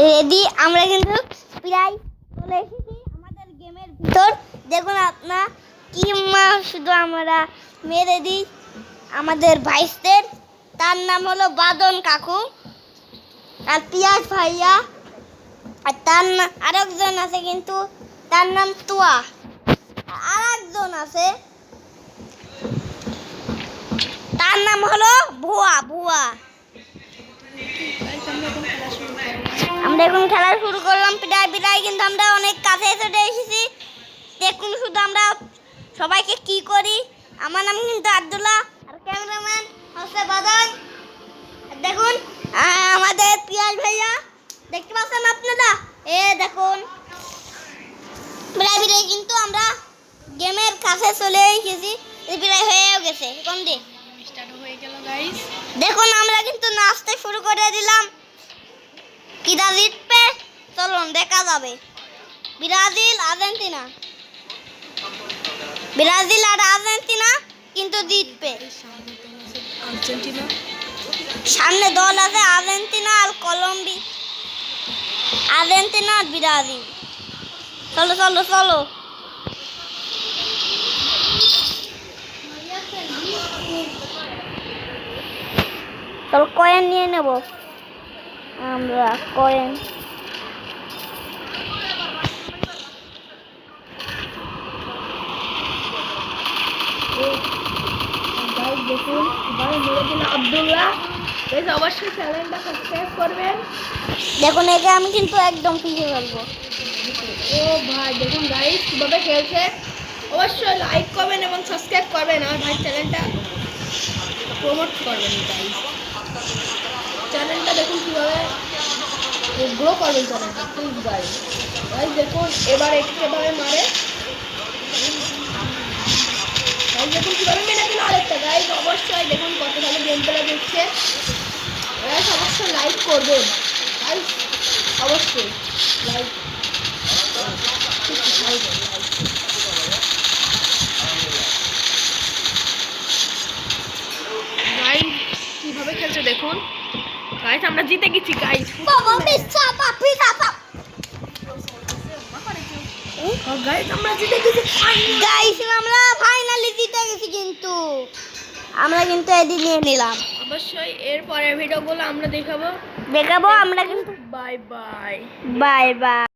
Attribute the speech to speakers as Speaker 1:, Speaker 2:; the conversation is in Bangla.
Speaker 1: রেডি। আমরা কিন্তু প্রায় চলে এসেছি আমাদের গেমের ভিতর। দেখুন আপনার কি শুধু আমরা মেরে দিই আমাদের ভাইসদের। তার নাম হলো বাদন কাকু আর পিয়াস ভাইয়া, আর তার আরেকজন আছে কিন্তু তার নাম তুয়া, আর একজন আছে তার নাম হলো ভুয়া ভুয়া। আমরা এখন খেলা শুরু করলাম প্রায় প্রায়, কিন্তু আমরা অনেক কাছে চলে এসেছি। দেখুন শুধু আমরা সবাইকে কি করি। আমার নাম কিন্তু আব্দুল্লাহ আর ক্যামেরাম্যান হচ্ছে বাদন। দেখুন আমাদের পিয়াস ভাইয়া, দেখতে পাচ্ছেন আপনারা? দেখুন প্রায় প্রায় কিন্তু আমরা গেমের কাছে চলে এসেছি, প্রায় হয়েও গেছে। কোন দিক স্টার্ট হয়ে গেল গাইস। দেখুন আমরা কিন্তু নাচতে শুরু করে দিলাম। কিরা জিতবে চলুন দেখা যাবে। ব্রাজিল আর্জেন্টিনা, ব্রাজিল আর আর্জেন্টিনা কিন্তু জিতবে।
Speaker 2: আর্জেন্টিনা
Speaker 1: সামনে দল আছে আর্জেন্টিনা আর কলম্বিয়া, আর্জেন্টিনা আর ব্রাজিল। চলো চলো চলো। চলো কয়েন নিয়ে নেব আমরা, কয়েন।
Speaker 2: দেখুন এবারে মেরে দিল আব্দুল্লাহ। অবশ্যই চ্যানেলটা সাবস্ক্রাইব করবেন।
Speaker 1: দেখুন একে আমি কিন্তু একদম পিছিয়ে ফেলবো।
Speaker 2: ও ভাই দেখুন গাইস কিভাবে খেলছে। অবশ্যই লাইক করবেন এবং সাবস্ক্রাইব করবেন। আর ভাই চ্যানেলটা প্রমোট করবেন গাইস। চ্যানেলটা দেখুন কিভাবে গ্রো করবেন চ্যানেলটা প্লিজ গাইস। গাইস দেখুন এবার একেবারে মারে। গাইস দেখুন কিভাবে মেরে দিল আরেকটা। গাইস অবশ্যই দেখুন কত ভালো গেম প্লে দিচ্ছে। গাইস অবশ্যই লাইক করবেন গাইস, অবশ্যই লাইক। গাইস কিভাবে খেলছে দেখুন। গাইস আমরা জিতে গেছি গাইস। গাইস আমরা জিতে গেছি।
Speaker 1: গাইস আমরা ফাইনালি জিতে গেছি, কিন্তু আমরা কিন্তু এডি নিয়ে নিলাম।
Speaker 2: অবশ্যই এর পরের ভিডিওগুলো আমরা দেখাবো।
Speaker 1: আমরা কিন্তু
Speaker 2: বাই বাই।
Speaker 1: Bye bye.